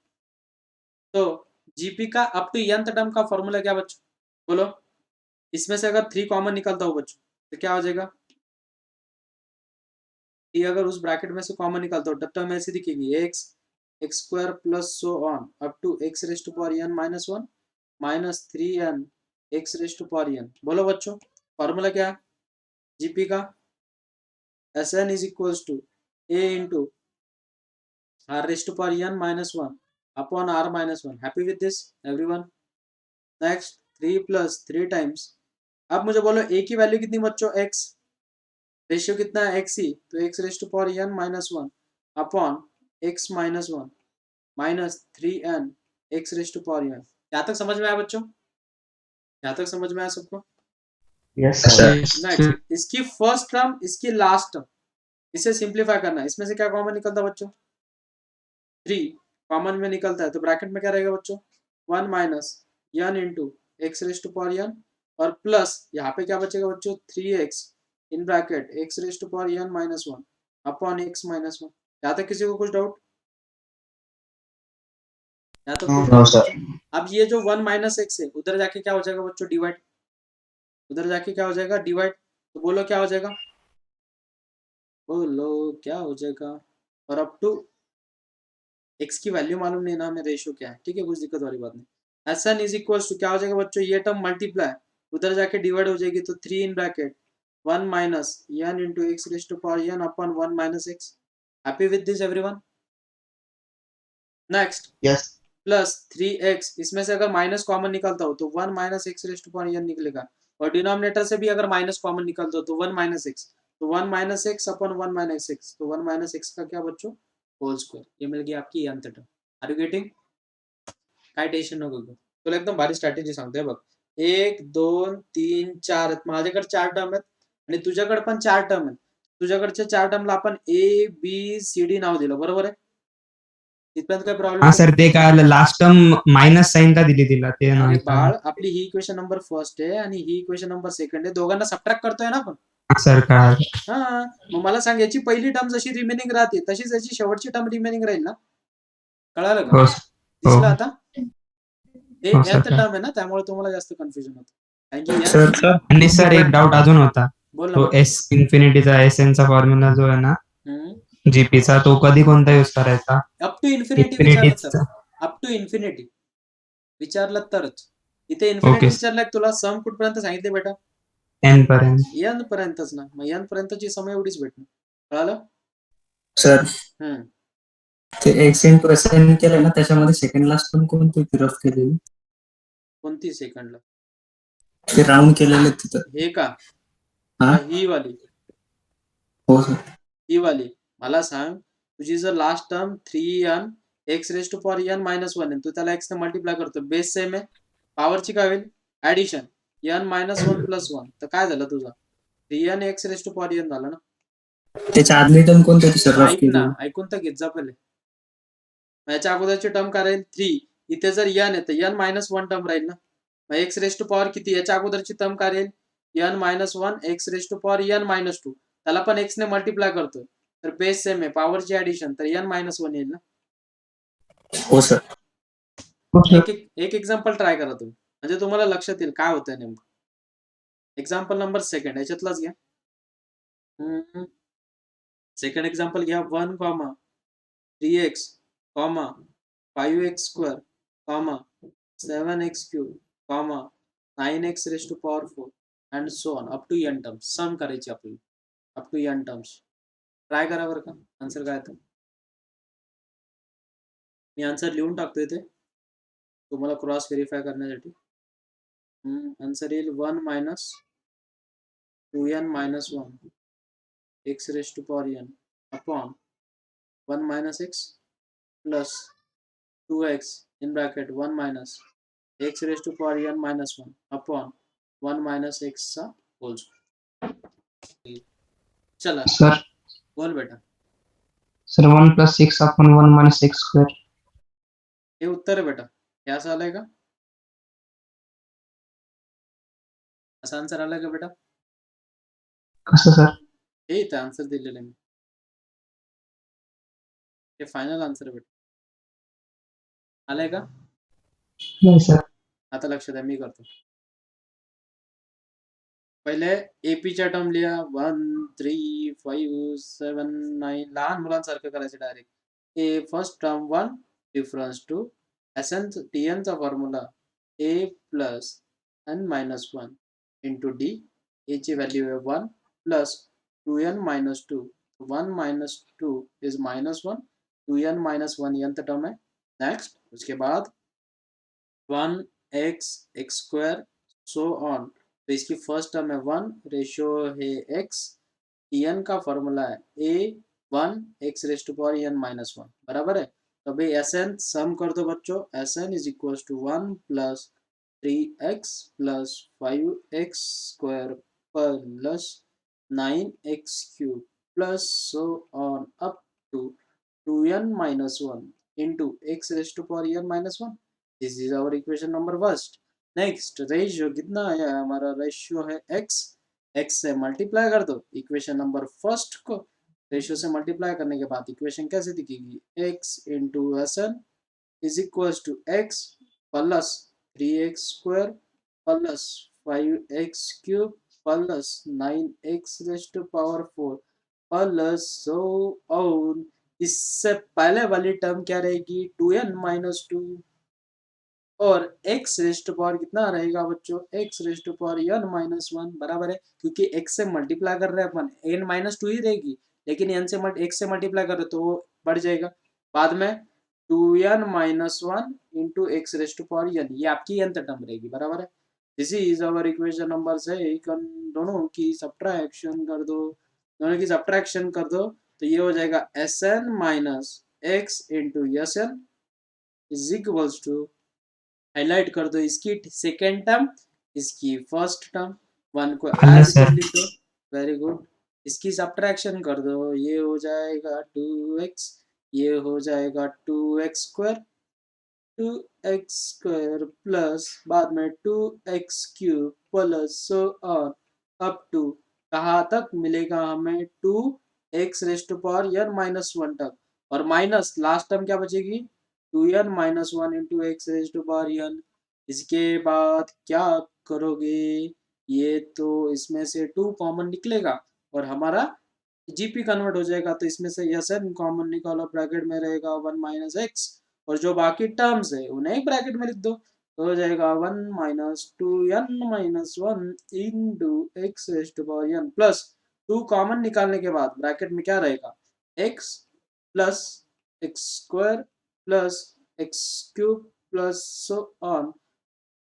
तो जीपी का अप टू nth टर्म का फॉर्मूला क्या बच्चों, बोलो। इसमें से अगर 3 कॉमन निकलता हो बच्चों तो क्या हो जाएगा, ये अगर उस ब्रैकेट में से कॉमन निकालता हो, टर्म ऐसी दिखेगी, X X square plus so on up to X raise to power n minus one minus 3n X raise to power n। बोलो बच्चों फॉर्मूला क्या है जीपी का, S N is equals to A into R raise to power n minus one upon r minus one. Happy with this everyone? Next, 3 plus 3 times, अब मुझे बोलो a की value कितनी बच्चों, x, रेशियो कितना है x ही, तो x raise to power n minus one upon x minus one minus 3n x raise to power n। यहाँ तक समझ में आया बच्चों, यहाँ तक समझ में आया सबको? Yes, sir. नेक्स्ट इसकी फर्स्ट टर्म, इसकी लास्ट टर्म, इसे सिंप्लीफाई करना है। इसमें से क्या कॉमन निकलता है बच्चों? 3 कॉमन में निकलता है, तो ब्रैकेट में क्या रहेगा बच्चों? 1 minus n into X raise to power n, और प्लस यहाँ पे क्या बचेगा बच्चों? 3x in bracket X raise to power n minus 1 upon x minus 1। यहाँ तक किसी को कुछ डाउट? यहाँ तक कुछ No, डाउट sir. बच्चों? अब ये जो 1 माइनस एक्स है, उधर जाके क्या हो जाएगा बच्चों? डिवाइड। उधर जाके क्या हो जाएगा? डिवाइड। तो बोलो क्या हो जाएगा? बोलो क्या हो जाएगा? और अप टू एक्स की वैल्यू मालूम नहीं ना हमें, रेशियो क्या है, ठीक है, कुछ दिक्कत वाली बात नहीं। S N is equal to क्या हो जाएगा बच्चों? ये टर्म मल्टीप्लाई उधर जाके डिवाइड हो जाएगी, तो 3 in bracket 1 minus n into X raise to power n upon 1 minus X. Happy with this everyone? Next Yes. Plus 3x, इसमें से अगर माइनस कॉमन निकलता हो तो 1 minus x raise to power n निकलेगा, और डिनोमिनेटर से भी अगर माइनस कॉमन निकलता हो तो 1 माइनस एक्स, तो 1 minus X upon 1 minus X, तो 1 माइनस एक्स का क्या बच्चों? Whole square. ये मिल गया आपकी nth term. Are you getting? काय टेन्शन नको घेऊ, तुला एकदम भारी स्ट्रॅटेजी सांगतोय बघ। 1 2 3 4 आहेत, माझ्याकडे 4 टर्म आहेत आणि तुझ्याकडे पण 4 टर्म आहेत। तुझ्याकडच्या 4 टर्मला आपण ए बी सी डी नाव दिलं, बरोबर आहे? इथपर्यंत काय प्रॉब्लेम? हा सर, ते काय आलं लास्ट टर्म मायनस साइन का दिली तिला ते अरे नाही बाळ, आपली ही इक्वेशन नंबर फर्स्ट आहे आणि ही इक्वेशन नंबर सेकंड आहे, दोघांना सबट्रॅक्ट करतोय ना आपण। सर काय हा, मग मला सांग, याची पहिली टर्म जशी रिमेनिंग राहते तशीच याची शेवटची टर्म रिमेनिंग राहील ना? कळालं का? हो दिसलं आता? हे हो nth सर. टर्म आहे ना, त्यामुळे तुम्हाला जास्त कन्फ्युजन होतं, कारण की सर आणि सर एक डाऊट अजून होता. बोल ना तो बघ. एस इन्फिनिटीचा एस एन चा फॉर्म्युला जो आहे ना जीपीचा, तो कधी कोणता यूज करायचा? अप टू इन्फिनिटी विचारलं तर, इन्फिनिटीचा. अप टू इन्फिनिटी विचारलं तरच. इथे इन्फिनिटी ओके. विचारलाय तुला, सम कुठपर्यंत सांगितले बेटा? एन पर्यंत. n पर्यंतच ना, मग n पर्यंतची सम एवढीच भेटणार. कळालं? सर हम्म ते एक्सेंट टू असाइन केलंय ना, त्याच्यामध्ये सेकंड लास्ट पण कोणती रफ केलेली? कोणती सेकंडला? ते राऊंड केलेले तिथं. हे का? हा? ही वाली? हो सर. ही वाली मला सांग, तुझी जर last term 3n X raise to power n minus 1 आहे, तू त्याला x ने मल्टिप्लाय करतो, बेस सेम आहे, पॉवरची काय होईल? ऍडिशन n मायनस 1 प्लस 1, तर काय झालं तुझा? 3n X raise to power n झालं ना? त्याच्या आदली टर्म कोणती होती सर रफ ऐक ना, केलेली? ऐकून तर घेत जा पहिले. याच्या अगोदरची टर्म काय राहील? 3. इथे जर n आहे तर n मायनस 1 टर्म राहील ना, मग एक्स रेज टू पॉवर किती? याच्या अगोदरची टर्म काय राहील? n minus 1 x raise to power n minus 2, त्याला पण x ने मल्टिप्लाय करतोय, तर बेस सेम आहे, पॉवरची ऍडिशन, तर n मायनस 1 येईल ना? हो सर. एक एक्झाम्पल ट्राय करा तुम्ही, म्हणजे तुम्हाला लक्षात येईल काय होतंय नेमकं. एक्झाम्पल नंबर सेकंड याच्यातलाच घ्या. सेकंड एक्झाम्पल घ्या. 1 comma 3x comma 5x square comma 7x cube comma 9x raise to power 4 and so on up to n terms. Sum करायची आपल्याला up to n terms. Try करा बरं का, answer काय येतं. मी answer लिहून टाकतो इथे तुम्हाला क्रॉस व्हेरीफाय करण्यासाठी. आन्सर येईल 1 minus 2n minus 1 x raise to power n upon 1 minus x plus 2x in bracket 1 minus x raise to power n minus 1 upon 1 minus x चा होल स्क्वेअर. चला sir बोल बेटा. Sir 1 + 6 upon 1 - x square. हे उत्तर आहे बेटा. हे असं आलंय का? असं आन्सर आलाय का बेटा? कसं सर? हे इथे आन्सर दिलेलं आहे मी, हे फायनल आन्सर आहे बेटा. आलाय का? नाही सर. आता लक्षात आहे, मी करतो. पहिले एपीच्या टर्म लिहा. 1 3 5 7 9, लहान मुलांसारखं करायचं direct. A first term 1 difference two S N T N चा formula a plus n minus 1 into D. A ची व्हॅल्यू आहे 1 plus 2n minus 2. 1 minus 2 is minus 1, 2n minus 1 nth term है. नेक्स्ट उसके बाद 1x x square so on. तो इसकी first term है 1, ratio है x, en का फॉर्मूला है a1 x raise to power en minus 1, बराबर है. तो अभी Sn सम कर दो बच्चों. Sn is equal to 1 plus 3x plus 5x square plus 9x cube plus so on up to 2n minus 1 into x raised to power n minus 1. This is our equation number first. Next ratio कितना आया है हमारा, ratio है x से multiply कर दो equation number first को, ratio से मल्टीप्लाई करने के बाद इक्वेशन कैसे दिखेगी, x into S N is equal to x plus 3x square plus 5x cube plus 9x raised to power 4 plus so on. इससे पहले वाली टर्म क्या रहेगी, 2n माइनस 2 और x रेस्ट टू पावर कितना रहेगा बच्चों, x raised to power n minus 1 बराबर है, क्योंकि x से मल्टीप्लाई कर रहे हैं अपन, n माइनस 2 ही रहेगी, लेकिन n से x से मल्टीप्लाई कर रहे तो वो बढ़ जाएगा। बाद में 2n minus 1 into X raised to power n, ये आपकी nth टर्म रहेगी बराबर है। This is our equation number 6। दोनों की सब्ट्रैक्शन कर दो, दोनों की सब्ट्रैक्शन कर दो तो ये हो जाएगा Sn minus x into Sn is equals to, highlight कर दो इसकी सेकेंड टर्म, इसकी फर्स्ट टर्म, वन को ऐड कर लिख दो, वेरी गुड। इसकी सब्ट्रैक्शन कर दो, ये हो जाएगा 2x, ये हो जाएगा 2x square, 2x square plus बाद में 2x cube plus so on up to कहाँ तक मिलेगा हमें, 2x raised to power n minus 1 तक, और माइनस लास्ट टर्म क्या बचेगी 2n minus 1 into X raise to power n। इसके बाद क्या करोगे, ये तो इसमें से 2 कॉमन निकलेगा और हमारा जीपी कन्वर्ट हो जाएगा, तो इसमें से Sn कॉमन निकालो, ब्रैकेट में रहेगा 1 माइनस एक्स, और जो बाकी टर्म्स है उन्हें एक ब्रैकेट में लिख दो, तो हो जाएगा 1 minus 2n minus 1 into X raise to power n plus 2 common निकालने के बाद ब्रैकेट में क्या रहेगा, x plus X square plus X cube plus so on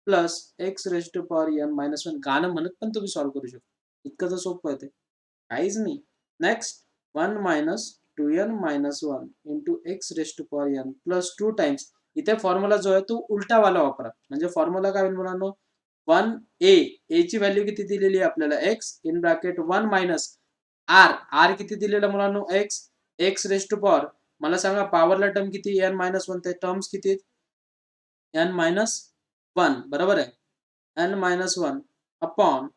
plus X raise to power n minus 1। गाणं म्हणत पण तुम्ही सॉल्व्ह करू शकता, इतकं तर सोपं आहे ते, काहीच नाही। Next 1 minus 2n minus 1 into X raise to power n plus 2 times, इथे फॉर्म्युला जो आहे तो उलटा वाला वापरा, म्हणजे फॉर्म्युला काय होईल मुलांनो, 1a ची व्हॅल्यू किती दिलेली आहे आपल्याला x इन ब्रॅकेट 1 माइनस r किती दिलेला मुलांनो x रेज टू पावर, मला सांगा पॉवरला टर्म किती n माइनस 1, ते टर्म्स किती n माइनस 1 बराबर है, n minus 1 upon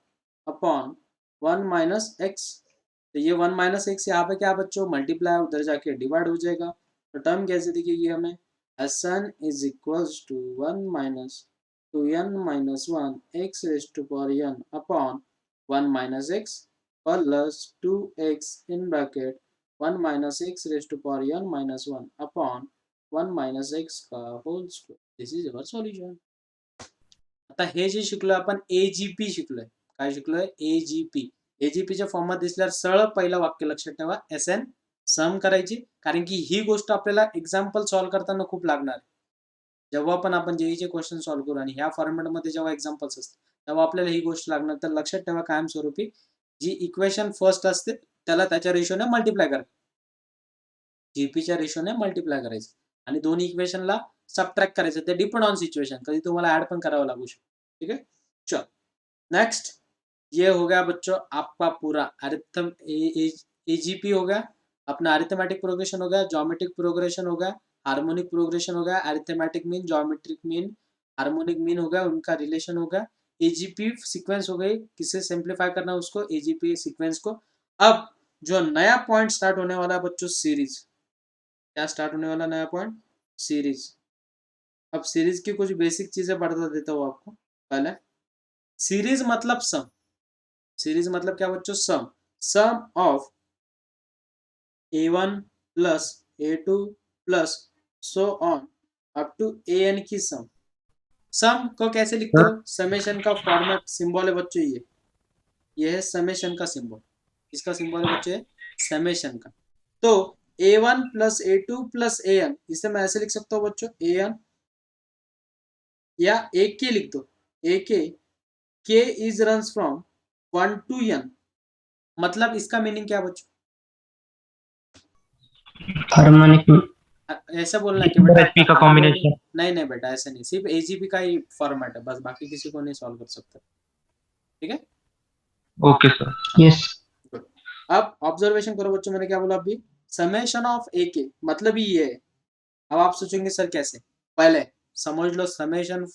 1 minus x, तो ये 1 माइनस एक्स यहाँ पे क्या बच्चों मल्टीप्लाई, उधर जाके डिवाइड हो जाएगा, तो टर्म कैसे दिखेगी हमें, Sn is equals to 1 minus 2n minus 1 x raise to power n upon 1 minus x plus 2x in bracket 1 minus x raise to power n minus 1 upon 1 minus x का whole square. This is our solution. आता हे जे शिकलोय आपण AGP शिकलोय, काय शिकलोय AGP, एजीपीच्या form मध्ये दिसल्यावर सरळ पहिलं वाक्य लक्षात ठेवा, Sn सम करायची, कारण की ही गोष्ट आपल्याला एक्झाम्पल सॉल्व्ह करताना खूप लागणार आहे। जेव्हा पण आपण जेईचे क्वेश्चन सॉल्व्ह करू आणि ह्या फॉर्मॅटमध्ये जेव्हा एक्झाम्पल्स असतात तेव्हा आपल्याला ही गोष्ट लागणार, तर लक्षात ठेवा कायमस्वरूपी जी इक्वेशन फर्स्ट असते त्याला त्याच्या रेशोने मल्टिप्लाय करा, जीपीच्या रेशोने मल्टिप्लाय करायचं आणि दोन्ही इक्वेशनला सबट्रॅक्ट करायचं, ते डिपेंड ऑन सिचुएशन, कधी तुम्हाला ऍड पण करावं लागू शकतो, ठीक है। चलो नेक्स्ट, ये हो गया बच्चों आपका पूरा एजीपी हो गया, अपना अरिथमेटिक प्रोग्रेशन हो गया, ज्योमेट्रिक प्रोग्रेशन हो गया, हार्मोनिक प्रोग्रेशन हो गया, arithmetic mean, geometric mean, harmonic mean हो गया, उनका रिलेशन हो गया, एजीपी सीक्वेंस हो गई, किससे सिंप्लीफाई करना उसको, एजीपी सीक्वेंस को। अब जो नया पॉइंट स्टार्ट होने वाला है बच्चों, सीरीज, क्या स्टार्ट होने वाला नया पॉइंट, सीरीज। अब सीरीज की कुछ बेसिक चीजें बता देता हूँ आपको। पहले सीरीज मतलब सम, सीरीज मतलब क्या बच्चों, sum of a1 plus a2 plus so on up to an की सम को कैसे लिखते हो, समेशन का फॉर्मेट सिंबल है बच्चों, ये है समेशन का सिंबल, इसका सिंबल है बच्चों समेशन का। तो a1 plus a2 plus an, इसे मैं ऐसे लिख सकता हूँ बच्चों an, या एक के लिख दो, एक K is runs from 1 to n, मतलब इसका मीनिंग क्या बच्चों, हार्मोनिक ऐसा बोलना है कि बेटा का कॉम्बिनेशन, नहीं बेटा ऐसा नहीं, सिर्फ एजीपी का ही फॉर्मेट है बस, बाकी किसी को नहीं सॉल्व कर सकता, ठीक है। Okay sir. Yes. अब ऑब्जर्वेशन करो बच्चों, मैंने क्या बोला अभी, समेशन ऑफ ए के मतलब ही ये है। अब आप सोचेंगे सर कैसे, पहले समझ लो समेशन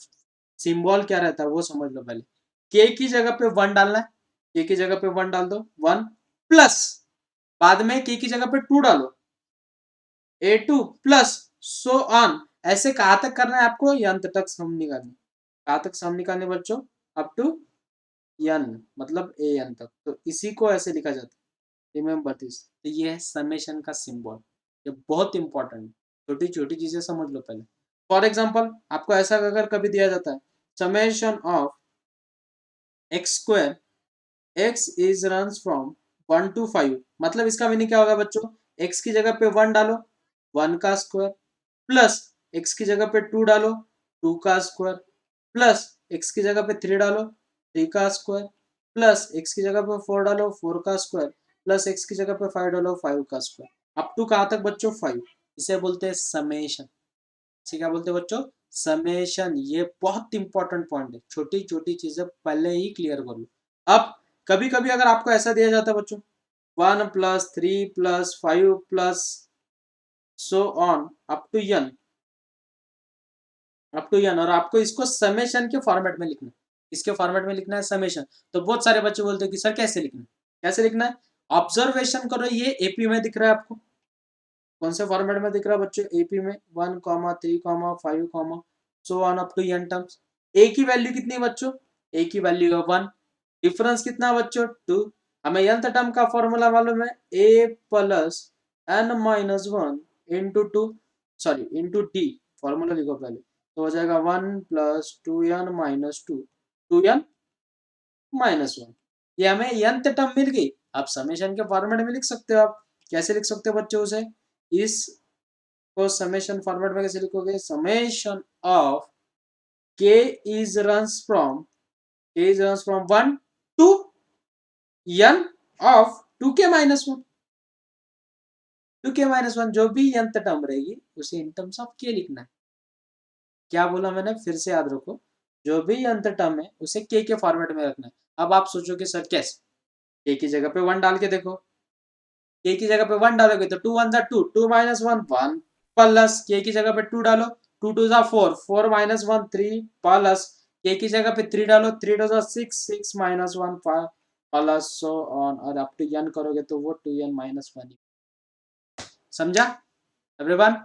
सिंबल क्या रहता है वो समझ लो। पहले के की जगह पे 1 डालना है, के की जगह पे 1 डाल दो, 1 प्लस बाद में के की जगह पे 2 डालो, A2 प्लस सो ऑन। ऐसे कहाँ तक करना है आपको, ये अंत तक सम निकालनी। कहाँ तक सम निकालने बच्चों, अप टू n मतलब ए एन तक। तो इसी को ऐसे लिखा जाता है, रिमेम्बर दिस। तो ये है समेशन का सिंबल, ये बहुत इंपॉर्टेंट है। छोटी छोटी चीजें समझ लो पहले। फॉर एग्जाम्पल आपको ऐसा अगर कभी दिया जाता है summation of x square, x is runs from 1 to 5, मतलब इसका मीनिंग क्या होगा बच्चों, एक्स की जगह पे 1 डालो 1 का स्क्वायर, प्लस एक्स की जगह पे 2 डालो 2 का स्क्वायर, प्लस एक्स की जगह पे 3 डालो 3 का स्क्वायर, प्लस एक्स की जगह पे 4 डालो 4 का स्क्वायर, प्लस एक्स की जगह पे 5 डालो 5 का स्क्वायर। अप टू कहाँ तक बच्चों, 5। इसे बोलते हैं समेशन। इसे क्या बोलते हैं बच्चों, समेशन। ये बहुत इंपॉर्टेंट पॉइंट है, छोटी छोटी चीजें पहले ही क्लियर कर लो। अब कभी कभी अगर आपको ऐसा दिया जाता है बच्चों 1 + 3 + 5 plus so on up to n, और आपको इसको समेशन के फॉर्मेट में लिखना है। इसके फॉर्मेट में लिखना है समेशन। तो बहुत सारे बच्चे बोलते हैं कि सर कैसे लिखना है, कैसे लिखना है, ऑब्जर्वेशन करो। ये एपी में दिख रहा है आपको, कौन से फॉर्मेट में दिख रहा है बच्चों, एपी में 1, 3, 5 so on up to n terms. A की वैल्यू कितनी है बच्चों, ए की वैल्यू है 1, डिफरेंस कितना है बच्चों 2। हमें nth टर्म का फॉर्मूला मालूम है a + n - 1 into 2, sorry into D, formula लिखो पहले। तो हो जाएगा 1 + 2n - 2 2n - 1। ये हमें nth टर्म मिल गई। आप समेशन के फॉर्मेट में लिख सकते हो। आप कैसे लिख सकते हो बच्चों उसे, इस को समेशन फॉर्मेट में कैसे लिखोगे, summation of k is runs from 1 to n of 2k - 1। 2k - 1 जो भी nth टर्म रहेगी उसे इन टर्म्स ऑफ k लिखना है। क्या बोला मैंने, फिर से याद रखो, जो भी nth टर्म है उसे k के फॉर्मेट में रखना है। अब आप सोचोगे सर कैसे, k की जगह पे 1 डाल के देखो, k की जगह पे 1 डालोगे तो 2 1 2 2 - 1 1 प्लस k की जगह पे 2 डालो 2 2 4 4 - 1 3 प्लस k की जगह पे 3 डालो 3 2 6 6 - 1 5 प्लस सो ऑन, और आप टू n करोगे तो वो 2n - 1। समझा एवरीवन?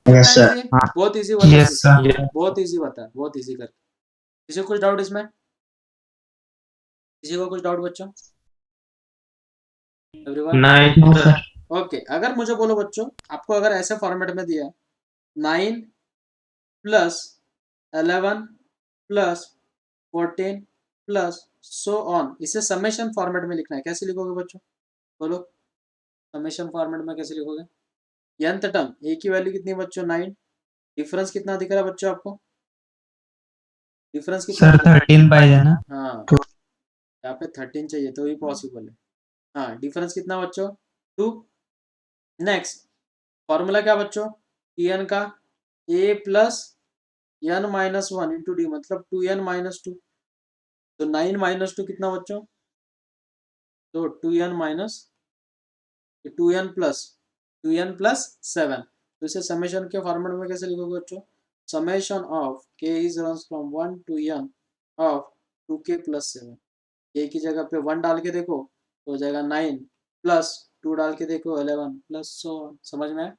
Yes, sir. इजी, बहुत इजी बता, यस सर। बहुत इजी बता, बहुत इजी कर। किसी को कुछ डाउट इसमें, किसी को कुछ डाउट बच्चों, एवरीवन? नहीं No, sir. ओके, अगर मुझे बोलो बच्चों, आपको अगर ऐसे फॉर्मेट में दिया 9 + 11 + 14 प्लस सो ऑन, इसे समेशन फॉर्मेट में लिखना है। कैसे लिखोगे बच्चों, बोलो समेशन फॉर्मेट में कैसे लिखोगे। nth टर्म a की वैल्यू कितनी है बच्चों 9, डिफरेंस कितना दिख रहा है बच्चों आपको, डिफरेंस कितना सर दिख रहा है? 13 पाहिजे ना। हाँ, यहाँ पे 13 चाहिए तो ही पॉसिबल है। हाँ, डिफरेंस कितना बच्चों 2। नेक्स्ट फॉर्मूला क्या बच्चों, tn का a + n - 1 इंटू डी, मतलब 2n - 2। तो 9 - 2 कितना बच्चों, तो 2n प्लस 7। तो इसे समेशन के फॉर्मेट में कैसे लिखोगे बच्चों, summation of k is runs from 1 to n of 2k + 7। k की जगह पे 1 डाल के देखो तो हो जाएगा 9 प्लस 2 डाल के देखो 11 प्लस सो। समझ में आया?